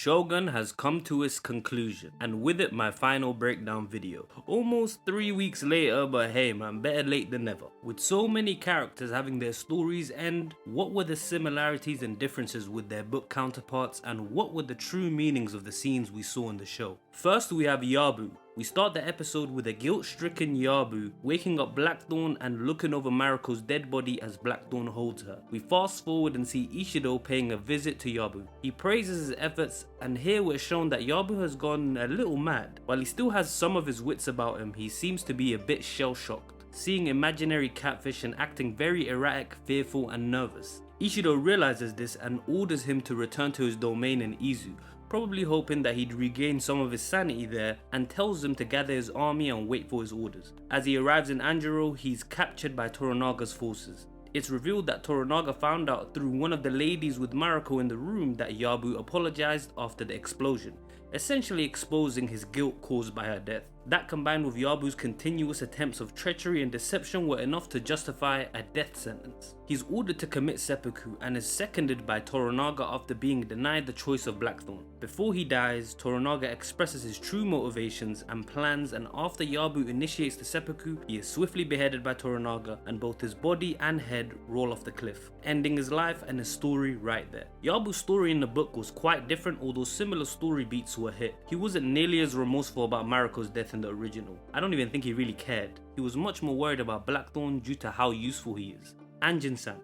Shogun has come to its conclusion, and with it my final breakdown video. Almost 3 weeks later, but hey man, better late than never. With so many characters having their stories end, what were the similarities and differences with their book counterparts, and what were the true meanings of the scenes we saw in the show? First we have Yabu. We start the episode with a guilt-stricken Yabu waking up Blackthorne and looking over Mariko's dead body as Blackthorne holds her. We fast forward and see Ishido paying a visit to Yabu. He praises his efforts, and here we're shown that Yabu has gone a little mad. While he still has some of his wits about him, he seems to be a bit shell-shocked, seeing imaginary catfish and acting very erratic, fearful and nervous. Ishido realizes this and orders him to return to his domain in Izu, probably hoping that he'd regain some of his sanity there, and tells him to gather his army and wait for his orders. As he arrives in Anjiro, he's captured by Toranaga's forces. It's revealed that Toranaga found out through one of the ladies with Mariko in the room that Yabu apologized after the explosion, essentially exposing his guilt caused by her death. That combined with Yabu's continuous attempts of treachery and deception were enough to justify a death sentence. He's ordered to commit seppuku and is seconded by Toranaga after being denied the choice of Blackthorne. Before he dies, Toranaga expresses his true motivations and plans, and after Yabu initiates the seppuku, he is swiftly beheaded by Toranaga and both his body and head roll off the cliff, ending his life and his story right there. Yabu's story in the book was quite different, although similar story beats were hit. He wasn't nearly as remorseful about Mariko's death in the original. I don't even think he really cared. He was much more worried about Blackthorne due to how useful he is. Anjin-san.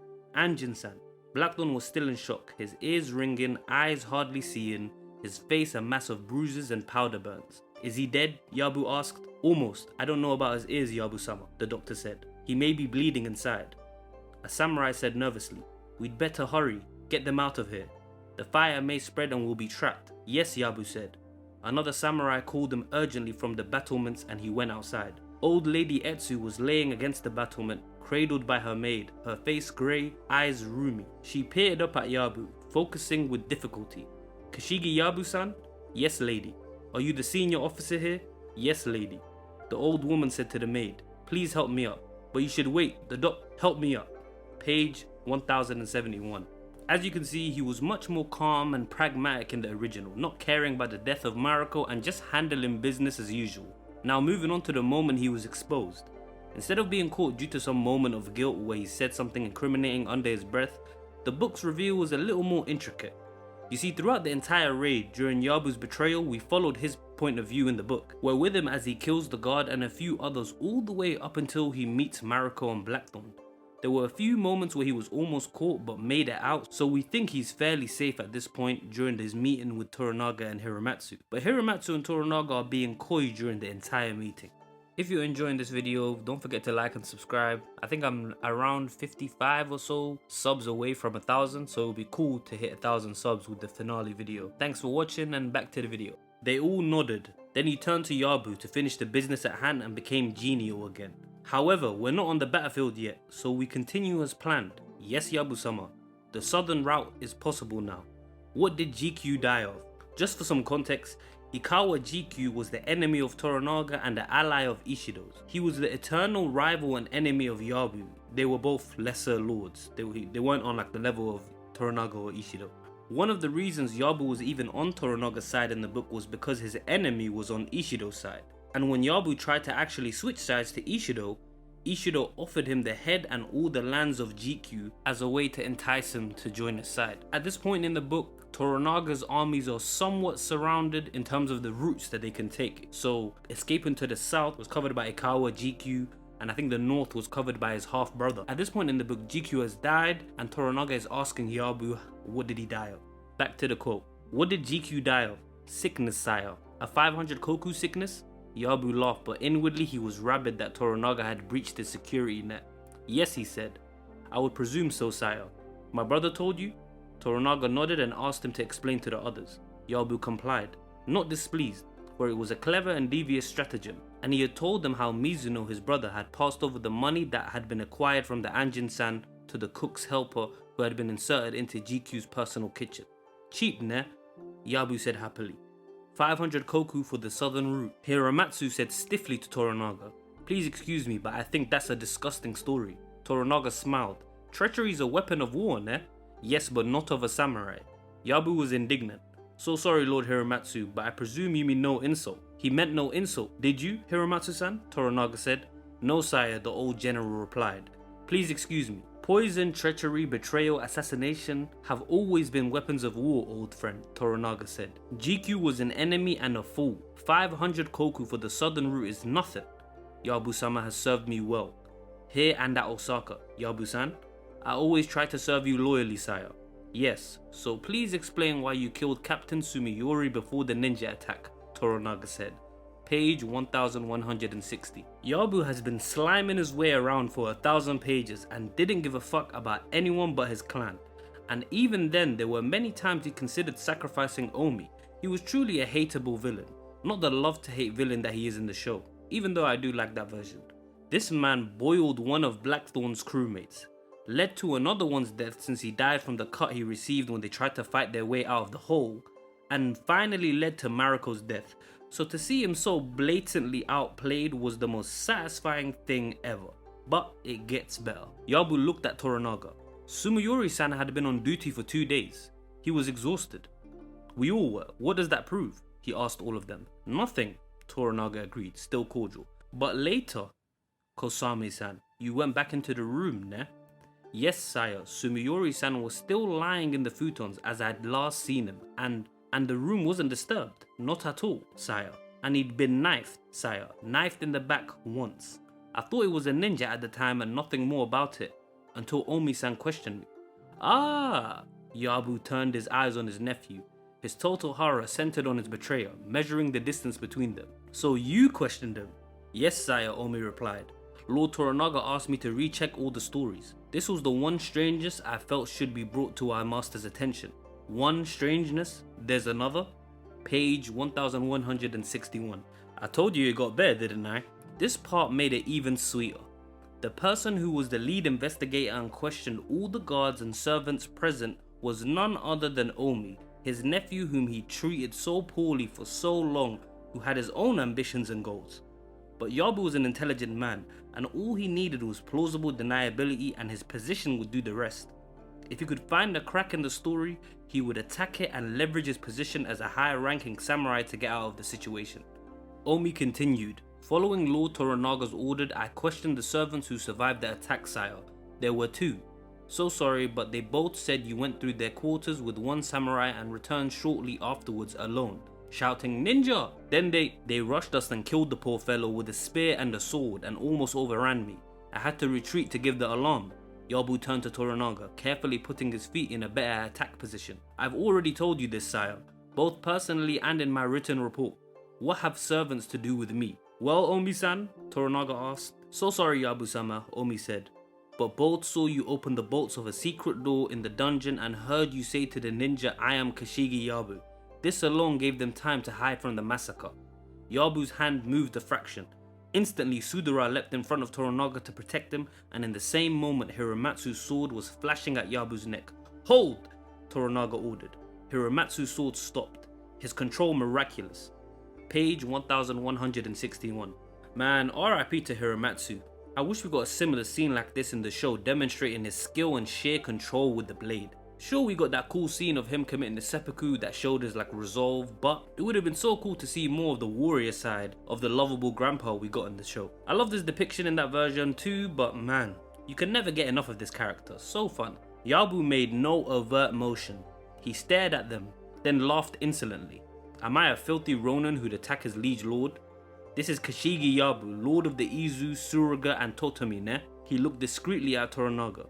Blackthorne was still in shock, his ears ringing, eyes hardly seeing, his face a mass of bruises and powder burns. Is he dead? Yabu asked. Almost. I don't know about his ears, Yabu-sama, the doctor said. He may be bleeding inside. A samurai said nervously, we'd better hurry, get them out of here. The fire may spread and we'll be trapped. Yes, Yabu said. Another samurai called him urgently from the battlements and he went outside. Old Lady Etsu was laying against the battlement, cradled by her maid, her face grey, eyes roomy. She peered up at Yabu, focusing with difficulty. Kashigi Yabu-san? Yes, lady. Are you the senior officer here? Yes, lady. The old woman said to the maid, please help me up. But you should wait, help me up. Page 1071. As you can see, he was much more calm and pragmatic in the original, not caring about the death of Mariko and just handling business as usual. Now moving on to the moment he was exposed. Instead of being caught due to some moment of guilt where he said something incriminating under his breath, the book's reveal was a little more intricate. You see, throughout the entire raid, during Yabu's betrayal, we followed his point of view in the book. We're with him as he kills the guard and a few others all the way up until he meets Mariko and Blackthorne. There were a few moments where he was almost caught but made it out, so we think he's fairly safe at this point during his meeting with Toranaga and Hiramatsu. But Hiramatsu and Toranaga are being coy during the entire meeting. If you're enjoying this video, don't forget to like and subscribe. I think I'm around 55 or so subs away from 1,000, so it'll be cool to hit 1,000 subs with the finale video. Thanks for watching and back to the video. They all nodded. Then he turned to Yabu to finish the business at hand and became genial again. However, we're not on the battlefield yet, so we continue as planned. Yes, Yabu-sama, the southern route is possible now. What did GQ die of? Just for some context, Ikawa GQ was the enemy of Toranaga and the ally of Ishido's. He was the eternal rival and enemy of Yabu. They were both lesser lords. They weren't on like the level of Toranaga or Ishido. One of the reasons Yabu was even on Toranaga's side in the book was because his enemy was on Ishido's side. And when Yabu tried to actually switch sides to Ishido, Ishido offered him the head and all the lands of GQ as a way to entice him to join his side. At this point in the book, Toranaga's armies are somewhat surrounded in terms of the routes that they can take. So escaping to the south was covered by Ikawa GQ, and I think the north was covered by his half brother. At this point in the book, GQ has died and Toranaga is asking Yabu, what did he die of? Back to the quote. What did GQ die of? Sickness, sire. A 500 koku sickness? Yabu laughed, but inwardly he was rabid that Toranaga had breached his security net. Yes, he said. I would presume so, sire. My brother told you? Toranaga nodded and asked him to explain to the others. Yabu complied, not displeased, for it was a clever and devious stratagem, and he had told them how Mizuno, his brother, had passed over the money that had been acquired from the Anjin-san to the cook's helper who had been inserted into GQ's personal kitchen. Cheap, ne? Yabu said happily. 500 koku for the southern route. Hiramatsu said stiffly to Toranaga, please excuse me, but I think that's a disgusting story. Toranaga smiled. Treachery is a weapon of war, ne? Yes, but not of a samurai. Yabu was indignant. So sorry, Lord Hiramatsu, but I presume you mean no insult. He meant no insult, did you, Hiramatsu-san? Toranaga said. No, sire, the old general replied. Please excuse me. Poison, treachery, betrayal, assassination have always been weapons of war, old friend, Toranaga said. GQ was an enemy and a fool. 500 koku for the southern route is nothing. Yabu-sama has served me well. Here and at Osaka, Yabu-san. I always try to serve you loyally, sire. Yes, so please explain why you killed Captain Sumiyori before the ninja attack, Toranaga said. Page 1160. Yabu has been sliming his way around for 1,000 pages and didn't give a fuck about anyone but his clan. And even then, there were many times he considered sacrificing Omi. He was truly a hateable villain, not the love-to-hate villain that he is in the show, even though I do like that version. This man boiled one of Blackthorne's crewmates, led to another one's death since he died from the cut he received when they tried to fight their way out of the hole, and finally led to Mariko's death. So to see him so blatantly outplayed was the most satisfying thing ever. But it gets better. Yabu looked at Toranaga. Sumiyori-san had been on duty for 2 days. He was exhausted. We all were. What does that prove? He asked all of them. Nothing, Toranaga agreed, still cordial. But later, Kosame-san, you went back into the room, ne? Yes, sire. Sumiyori-san was still lying in the futons as I had last seen him, and the room wasn't disturbed. Not at all, sire. And he'd been knifed, sire. Knifed in the back once. I thought it was a ninja at the time and nothing more about it, until Omi-san questioned me. Ah! Yabu turned his eyes on his nephew, his total horror centered on his betrayer, measuring the distance between them. So you questioned him? Yes, sire, Omi replied. Lord Toranaga asked me to recheck all the stories. This was the one strangeness I felt should be brought to our master's attention. One strangeness, there's another. Page 1161. I told you it got better, didn't I? This part made it even sweeter. The person who was the lead investigator and questioned all the guards and servants present was none other than Omi, his nephew whom he treated so poorly for so long, who had his own ambitions and goals. But Yabu was an intelligent man, and all he needed was plausible deniability, and his position would do the rest. If he could find a crack in the story, he would attack it and leverage his position as a higher-ranking samurai to get out of the situation. Omi continued. Following Lord Toranaga's order, I questioned the servants who survived the attack, sire. There were 2. So sorry, but they both said you went through their quarters with one samurai and returned shortly afterwards alone, shouting, "Ninja!" Then they rushed us and killed the poor fellow with a spear and a sword and almost overran me. I had to retreat to give the alarm. Yabu turned to Toranaga, carefully putting his feet in a better attack position. I've already told you this, sire, both personally and in my written report. What have servants to do with me? Well, Omi-san, Toranaga asked. So sorry, Yabu-sama, Omi said, but both saw you open the bolts of a secret door in the dungeon and heard you say to the ninja, I am Kashigi Yabu. This alone gave them time to hide from the massacre. Yabu's hand moved a fraction. Instantly, Sudara leapt in front of Toranaga to protect him, and in the same moment, Hiramatsu's sword was flashing at Yabu's neck. Hold! Toranaga ordered. Hiramatsu's sword stopped, his control miraculous. Page 1161. Man, RIP to Hiramatsu. I wish we got a similar scene like this in the show, demonstrating his skill and sheer control with the blade. Sure, we got that cool scene of him committing the seppuku that showed his resolve, but it would have been so cool to see more of the warrior side of the lovable grandpa we got in the show. I love this depiction in that version too, but man, you can never get enough of this character, so fun. Yabu made no overt motion. He stared at them, then laughed insolently. Am I a filthy Ronin who'd attack his liege lord? This is Kashigi Yabu, lord of the Izu, Suruga and Totomi, ne? He looked discreetly at Toranaga.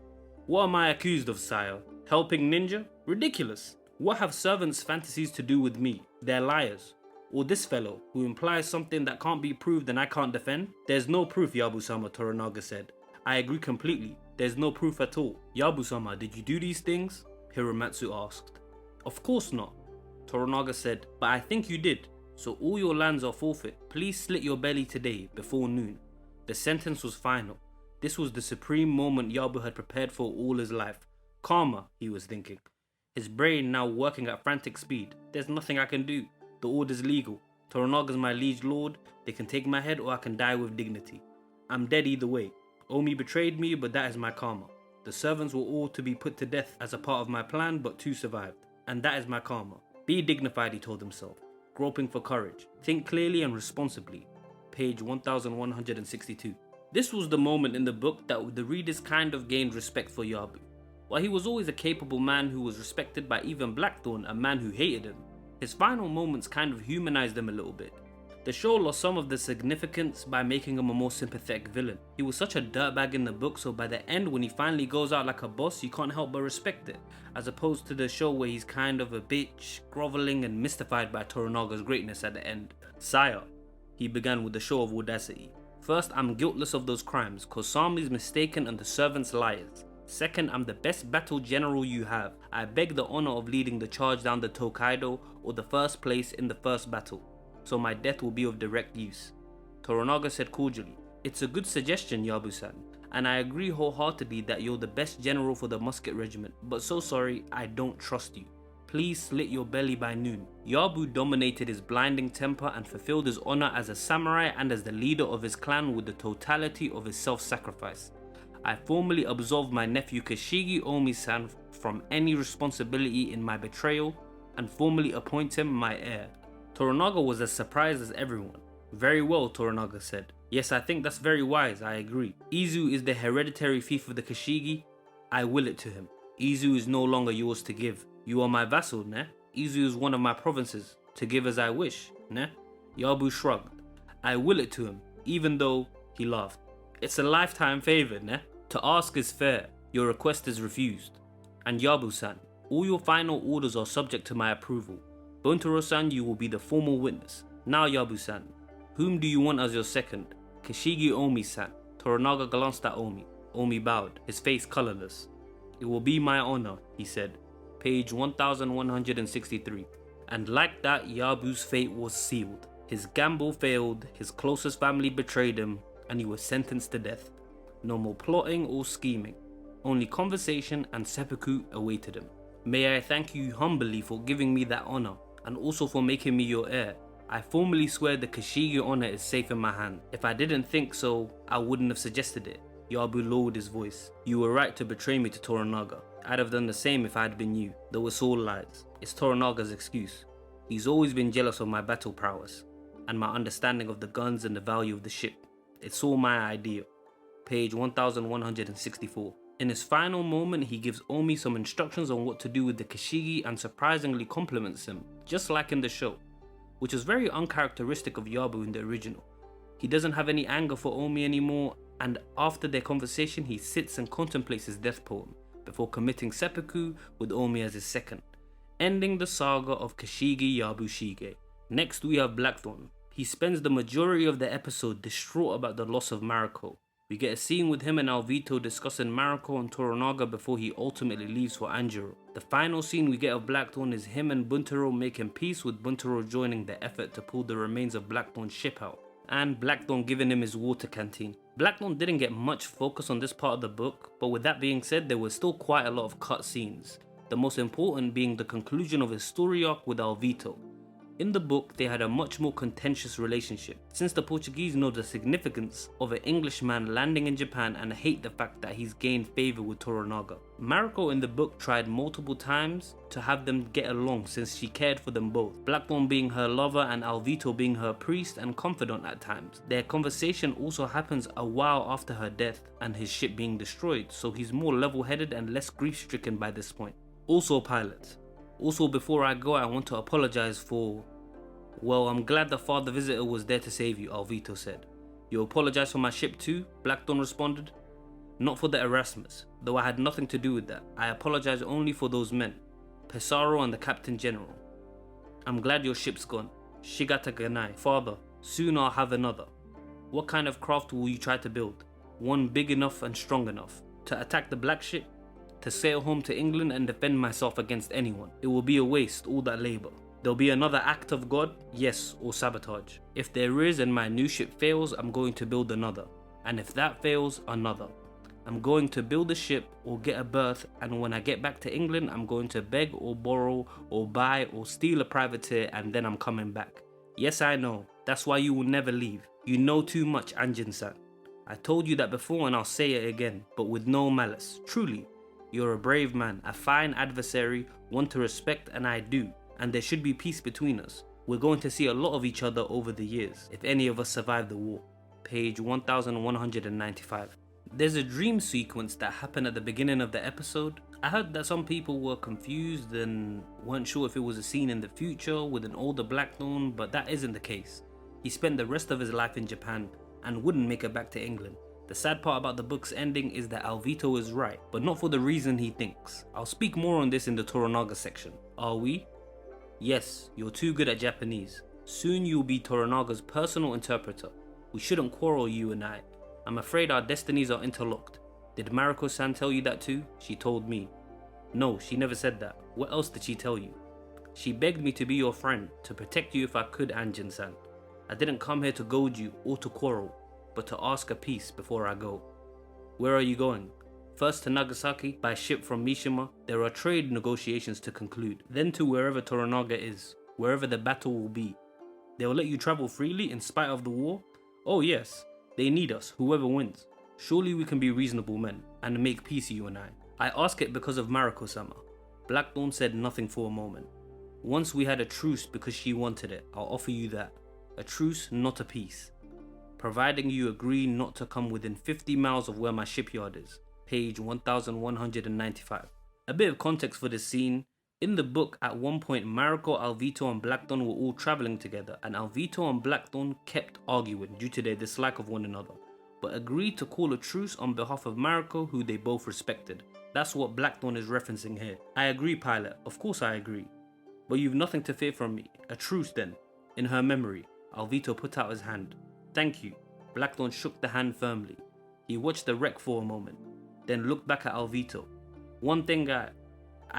What am I accused of, sire? Helping ninja? Ridiculous. What have servants' fantasies to do with me? They're liars. Or this fellow, who implies something that can't be proved and I can't defend? There's no proof, Yabu-sama, Toranaga said. I agree completely. There's no proof at all. Yabu-sama, did you do these things? Hiramatsu asked. Of course not. Toranaga said, but I think you did. So all your lands are forfeit. Please slit your belly today, before noon. The sentence was final. This was the supreme moment Yabu had prepared for all his life. Karma, he was thinking. His brain now working at frantic speed. There's nothing I can do. The order's legal. Toranaga's my liege lord. They can take my head or I can die with dignity. I'm dead either way. Omi betrayed me, but that is my karma. The servants were all to be put to death as a part of my plan, but 2 survived. And that is my karma. Be dignified, he told himself, groping for courage. Think clearly and responsibly. Page 1162. This was the moment in the book that the readers kind of gained respect for Yabu. While he was always a capable man who was respected by even Blackthorne, a man who hated him, his final moments kind of humanized him a little bit. The show lost some of the significance by making him a more sympathetic villain. He was such a dirtbag in the book, so by the end when he finally goes out like a boss, you can't help but respect it, as opposed to the show where he's kind of a bitch, groveling and mystified by Toranaga's greatness at the end. Sire, he began with a show of audacity. First, I'm guiltless of those crimes, Kosami's mistaken and the servants liars. Second, I'm the best battle general you have. I beg the honor of leading the charge down the Tokaido or the first place in the first battle, so my death will be of direct use. Toranaga said cordially, it's a good suggestion, Yabu-san, and I agree wholeheartedly that you're the best general for the musket regiment, but so sorry, I don't trust you. Please slit your belly by noon. Yabu dominated his blinding temper and fulfilled his honor as a samurai and as the leader of his clan with the totality of his self-sacrifice. I formally absolve my nephew Kashigi Omi-san from any responsibility in my betrayal and formally appoint him my heir. Toranaga was as surprised as everyone. Very well, Toranaga said. Yes, I think that's very wise, I agree. Izu is the hereditary fief of the Kashigi. I will it to him. Izu is no longer yours to give. You are my vassal, ne? Izu is one of my provinces, to give as I wish, ne? Yabu shrugged. I will it to him, even though, he laughed. It's a lifetime favor, ne? To ask is fair, your request is refused. And Yabu-san, all your final orders are subject to my approval. Buntaro-san, you will be the formal witness. Now Yabu-san, whom do you want as your second? Kashigi Omi-san. Toranaga glanced at Omi. Omi bowed, his face colorless. It will be my honor, he said. Page 1163. And like that, Yabu's fate was sealed. His gamble failed, his closest family betrayed him, and he was sentenced to death. No more plotting or scheming. Only conversation and seppuku awaited him. May I thank you humbly for giving me that honor, and also for making me your heir. I formally swear the Kashigi honor is safe in my hand. If I didn't think so, I wouldn't have suggested it. Yabu lowered his voice. You were right to betray me to Toranaga. I'd have done the same if I had been you, though it's all lies. It's Toranaga's excuse. He's always been jealous of my battle prowess, and my understanding of the guns and the value of the ship. It's all my idea. Page 1164. In his final moment, he gives Omi some instructions on what to do with the Kashigi and surprisingly compliments him, just like in the show, which is very uncharacteristic of Yabu in the original. He doesn't have any anger for Omi anymore, and after their conversation he sits and contemplates his death poem, before committing seppuku with Omi as his second, ending the saga of Kashigi Yabushige. Next we have Blackthorne. He spends the majority of the episode distraught about the loss of Mariko. We get a scene with him and Alvito discussing Mariko and Toranaga before he ultimately leaves for Anjiro. The final scene we get of Blackthorne is him and Buntaro making peace, with Buntaro joining the effort to pull the remains of Blackthorne's ship out, and Blackthorne giving him his water canteen. Blackthorne didn't get much focus on this part of the book, but with that being said, there was still quite a lot of cut scenes, the most important being the conclusion of his story arc with Alvito. In the book, they had a much more contentious relationship, since the Portuguese know the significance of an Englishman landing in Japan and hate the fact that he's gained favour with Toranaga. Mariko in the book tried multiple times to have them get along since she cared for them both, Blackthorne being her lover and Alvito being her priest and confidant at times. Their conversation also happens a while after her death and his ship being destroyed, so he's more level-headed and less grief-stricken by this point. Also, pilot. Also, before I go, I want to apologize for... Well, I'm glad the Father Visitor was there to save you, Alvito said. You apologize for my ship too? Blackthorne responded. Not for the Erasmus, though I had nothing to do with that. I apologize only for those men, Pesaro and the Captain General. I'm glad your ship's gone. Shigata Ganai. Father, soon I'll have another. What kind of craft will you try to build? One big enough and strong enough to attack the Black Ship? To sail home to England and defend myself against anyone? It will be a waste, all that labor. There'll be another act of God, yes, or sabotage. If there is and my new ship fails, I'm going to build another. And if that fails, another. I'm going to build a ship or get a berth, and when I get back to England, I'm going to beg or borrow or buy or steal a privateer, and then I'm coming back. Yes, I know. That's why you will never leave. You know too much, Anjin-san. I told you that before and I'll say it again, but with no malice. Truly, you're a brave man, a fine adversary, one to respect, and I do. and there should be peace between us. We're going to see a lot of each other over the years, if any of us survive the war. Page 1195. There's a dream sequence that happened at the beginning of the episode. I heard that some people were confused and weren't sure if it was a scene in the future with an older Blackthorne, but that isn't the case. He spent the rest of his life in Japan and wouldn't make it back to England. The sad part about the book's ending is that Alvito is right, but not for the reason he thinks. I'll speak more on this in the Toranaga section. Are we? Yes, you're too good at Japanese. Soon you'll be Toranaga's personal interpreter. We shouldn't quarrel, you and I. I'm afraid our destinies are interlocked. Did Mariko-san tell you that too? She told me. No, she never said that. What else did she tell you? She begged me to be your friend, to protect you if I could, Anjin-san. I didn't come here to goad you or to quarrel, but to ask a peace before I go. Where are you going? First to Nagasaki by ship from Mishima. There are trade negotiations to conclude. Then to wherever Toranaga is, wherever the battle will be. They will let you travel freely in spite of the war? Oh yes. They need us, whoever wins. Surely we can be reasonable men, and make peace, you and I. I ask it because of Mariko-sama. Blackthorne said nothing for a moment. Once we had a truce because she wanted it, I'll offer you that. A truce, not a peace. Providing you agree not to come within 50 miles of where my shipyard is. Page 1195. A bit of context for this scene. In the book, at one point, Mariko, Alvito and Blackthorne were all travelling together, and Alvito and Blackthorne kept arguing due to their dislike of one another, but agreed to call a truce on behalf of Mariko, who they both respected. That's what Blackthorne is referencing here. I agree, pilot. Of course I agree. But you've nothing to fear from me. A truce then. In her memory, Alvito put out his hand. Thank you. Blackthorne shook the hand firmly. He watched the wreck for a moment, then looked back at Alvito. One thing I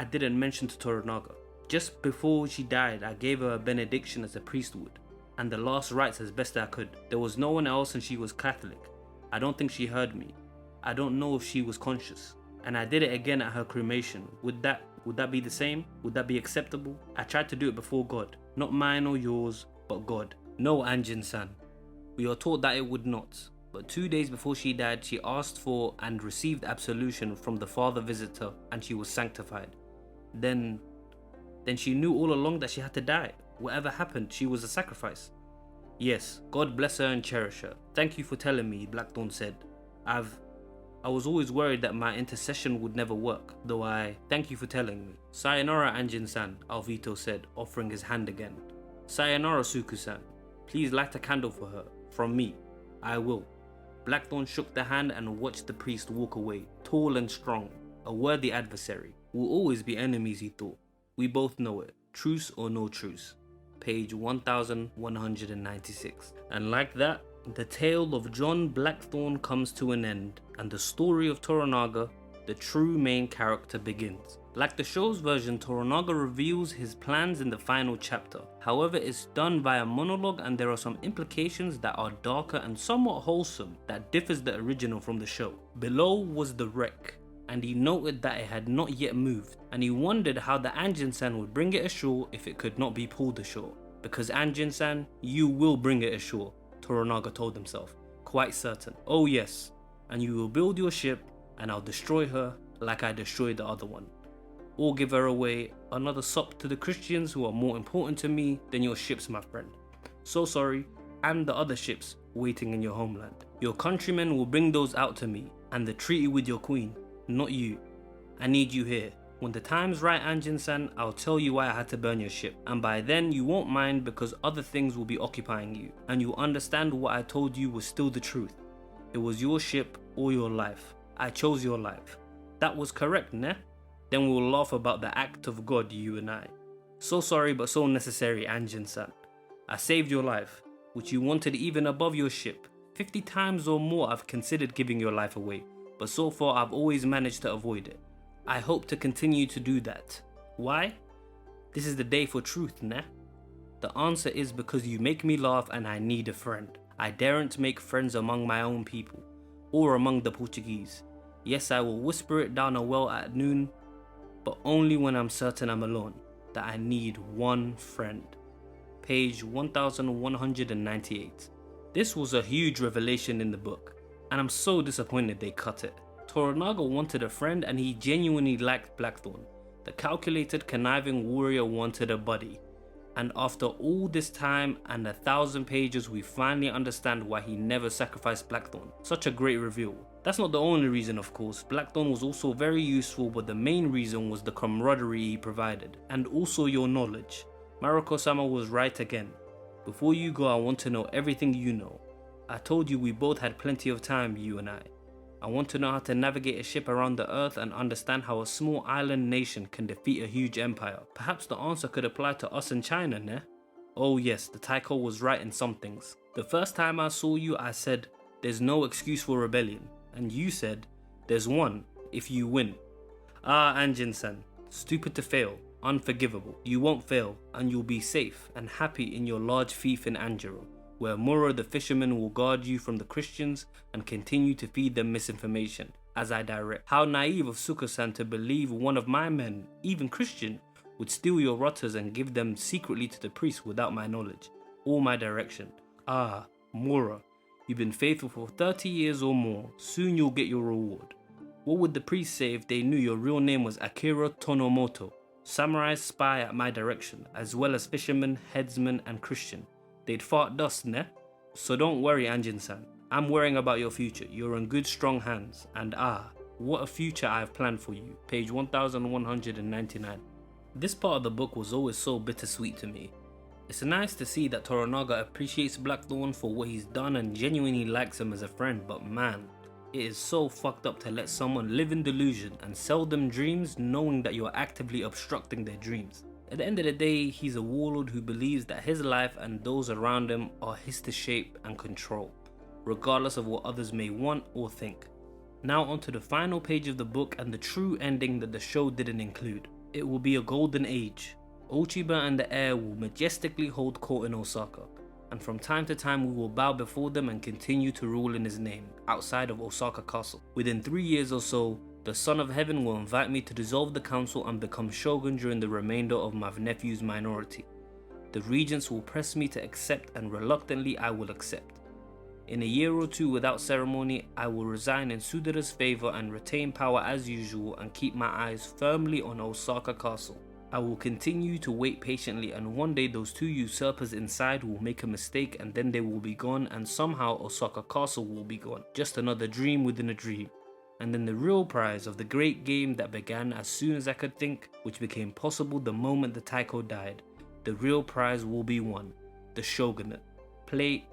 didn't mention to Toranaga. Just before she died, I gave her a benediction as a priest would, and the last rites as best I could. There was no one else and she was Catholic. I don't think she heard me. I don't know if she was conscious. And I did it again at her cremation. Would that be the same? Would that be acceptable? I tried to do it before God. Not mine or yours, but God. No, Anjin-san. We are taught that it would not. But 2 days before she died, she asked for and received absolution from the Father Visitor, and she was sanctified. Then she knew all along that she had to die. Whatever happened, she was a sacrifice. Yes, God bless her and cherish her. Thank you for telling me, Blackthorne said. I was always worried that my intercession would never work, though I thank you for telling me. Sayonara, Anjin-san, Alvito said, offering his hand again. Sayonara, Suku-san. Please light a candle for her. From me. I will. Blackthorne shook the hand and watched the priest walk away, tall and strong, a worthy adversary. We'll always be enemies, he thought. We both know it. Truce or no truce. Page 1196. And like that, the tale of John Blackthorne comes to an end, and the story of Toranaga, the true main character, begins. Like the show's version, Toranaga reveals his plans in the final chapter. However, it's done via monologue, and there are some implications that are darker and somewhat wholesome that differs the original from the show. Below was the wreck, and he noted that it had not yet moved, and he wondered how the Anjin-san would bring it ashore if it could not be pulled ashore. Because Anjin-san, you will bring it ashore, Toranaga told himself, quite certain. Oh yes, and you will build your ship, and I'll destroy her like I destroyed the other one. Or give her away, another sop to the Christians who are more important to me than your ships, my friend. So sorry, and the other ships waiting in your homeland. Your countrymen will bring those out to me, and the treaty with your queen, not you. I need you here. When the time's right, Anjin-san, I'll tell you why I had to burn your ship, and by then you won't mind because other things will be occupying you, and you'll understand what I told you was still the truth. It was your ship or your life. I chose your life. That was correct, ne? Then we'll laugh about the act of God, you and I. So sorry but so necessary, Anjin-san. I saved your life, which you wanted even above your ship. 50 times or more I've considered giving your life away, but so far I've always managed to avoid it. I hope to continue to do that. Why? This is the day for truth, ne? The answer is because you make me laugh and I need a friend. I daren't make friends among my own people, or among the Portuguese. Yes, I will whisper it down a well at noon, but only when I'm certain I'm alone, that I need one friend. Page 1198. This was a huge revelation in the book, and I'm so disappointed they cut it. Toranaga wanted a friend and he genuinely liked Blackthorne, The calculated, conniving warrior wanted a buddy. And after all this time and 1,000 pages, we finally understand why he never sacrificed Blackthorne. Such a great reveal. That's not the only reason, of course. Blackthorne was also very useful, but the main reason was the camaraderie he provided, and also your knowledge. Mariko-sama was right again. Before you go, I want to know everything you know. I told you we both had plenty of time, you and I. I want to know how to navigate a ship around the earth and understand how a small island nation can defeat a huge empire. Perhaps the answer could apply to us in China, ne? Oh yes, the Taiko was right in some things. The first time I saw you, I said, there's no excuse for rebellion. And you said, there's one, if you win. Ah, Anjin-san, stupid to fail, unforgivable. You won't fail, and you'll be safe and happy in your large fief in Anjiro, where Muro the fisherman will guard you from the Christians and continue to feed them misinformation, as I direct. How naive of Suka-san to believe one of my men, even Christian, would steal your rotters and give them secretly to the priest without my knowledge, or my direction. Ah, Mura, you've been faithful for 30 years or more, soon you'll get your reward. What would the priest say if they knew your real name was Akira Tonomoto, samurai spy at my direction, as well as fisherman, headsman, and Christian? They'd fart dust, ne? So don't worry, Anjin-san. I'm worrying about your future. You're in good, strong hands. And what a future I have planned for you. Page 1199. This part of the book was always so bittersweet to me. It's nice to see that Toranaga appreciates Blackthorne for what he's done and genuinely likes him as a friend, but man, it is so fucked up to let someone live in delusion and sell them dreams knowing that you're actively obstructing their dreams. At the end of the day, he's a warlord who believes that his life and those around him are his to shape and control, regardless of what others may want or think. Now onto the final page of the book and the true ending that the show didn't include. It will be a golden age. Ochiba and the heir will majestically hold court in Osaka, and from time to time we will bow before them and continue to rule in his name, outside of Osaka Castle. Within 3 years or so, the Son of Heaven will invite me to dissolve the council and become Shogun during the remainder of my nephew's minority. The regents will press me to accept, and reluctantly I will accept. In a year or two without ceremony, I will resign in Sudara's favor and retain power as usual and keep my eyes firmly on Osaka Castle. I will continue to wait patiently, and one day those two usurpers inside will make a mistake and then they will be gone, and somehow Osaka Castle will be gone. Just another dream within a dream. And then the real prize of the great game that began as soon as I could think, which became possible the moment the Taiko died. The real prize will be won. The Shogunate. Page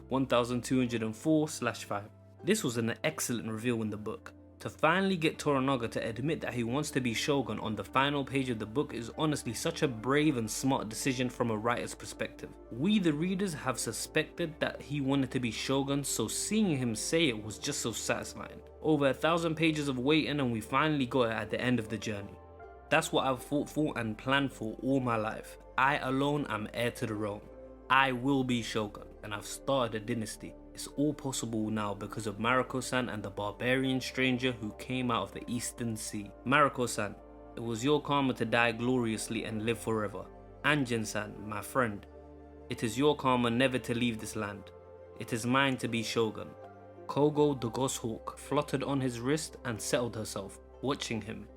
1204/5. This was an excellent reveal in the book. To finally get Toranaga to admit that he wants to be Shogun on the final page of the book is honestly such a brave and smart decision from a writer's perspective. We the readers have suspected that he wanted to be Shogun, so seeing him say it was just so satisfying. Over 1,000 pages of waiting and we finally got it at the end of the journey. That's what I've fought for and planned for all my life. I alone am heir to the throne. I will be Shogun, and I've started a dynasty. It's all possible now because of Mariko-san and the barbarian stranger who came out of the Eastern Sea. Mariko-san, it was your karma to die gloriously and live forever. Anjin-san, my friend, it is your karma never to leave this land. It is mine to be Shogun. Kogo the goshawk fluttered on his wrist and settled herself, watching him.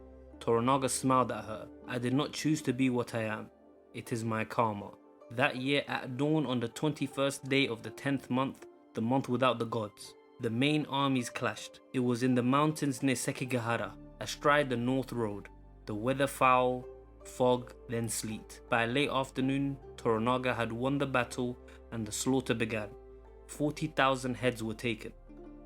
Toranaga smiled at her. I did not choose to be what I am. It is my karma. That year at dawn on the 21st day of the 10th month, the month without the gods, the main armies clashed. It was in the mountains near Sekigahara, astride the North Road. The weather foul, fog, then sleet. By late afternoon, Toranaga had won the battle and the slaughter began. 40,000 heads were taken.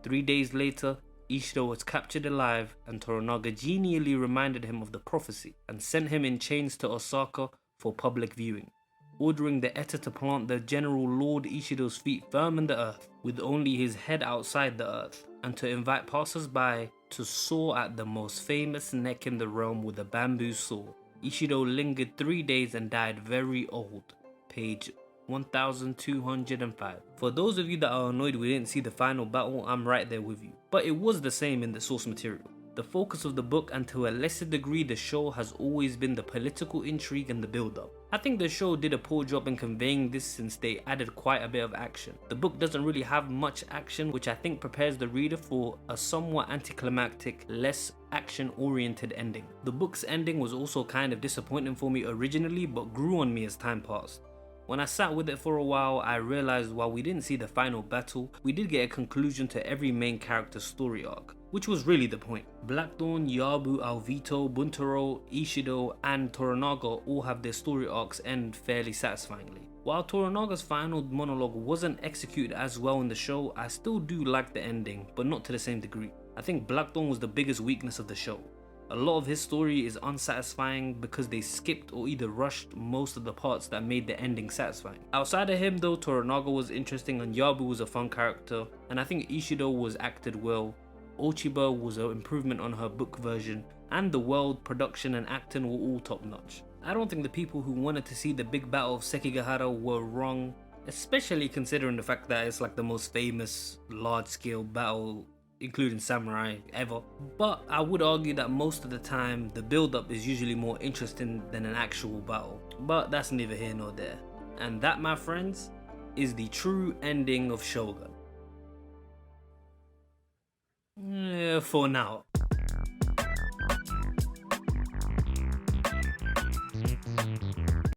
3 days later, Ishido was captured alive, and Toranaga genially reminded him of the prophecy and sent him in chains to Osaka for public viewing, ordering the Eta to plant the General Lord Ishido's feet firm in the earth, with only his head outside the earth, and to invite passers-by to saw at the most famous neck in the realm with a bamboo saw. Ishido lingered 3 days and died very old. Page 1205. For those of you that are annoyed we didn't see the final battle, I'm right there with you. But it was the same in the source material. The focus of the book, and to a lesser degree the show, has always been the political intrigue and the build-up. I think the show did a poor job in conveying this since they added quite a bit of action. The book doesn't really have much action, which I think prepares the reader for a somewhat anticlimactic, less action-oriented ending. The book's ending was also kind of disappointing for me originally, but grew on me as time passed. When I sat with it for a while, I realized while we didn't see the final battle, we did get a conclusion to every main character's story arc, which was really the point. Blackthorne, Yabu, Alvito, Buntaro, Ishido, and Toranaga all have their story arcs end fairly satisfyingly. While Toranaga's final monologue wasn't executed as well in the show, I still do like the ending, but not to the same degree. I think Blackthorne was the biggest weakness of the show. A lot of his story is unsatisfying because they skipped or either rushed most of the parts that made the ending satisfying. Outside of him though, Toranaga was interesting and Yabu was a fun character, and I think Ishido was acted well. Ochiba was an improvement on her book version, and the world, production and acting were all top notch. I don't think the people who wanted to see the big battle of Sekigahara were wrong, especially considering the fact that it's like the most famous large scale battle including samurai ever. But I would argue that most of the time the build up is usually more interesting than an actual battle, but that's neither here nor there. And that, my friends, is the true ending of Shogun. For now.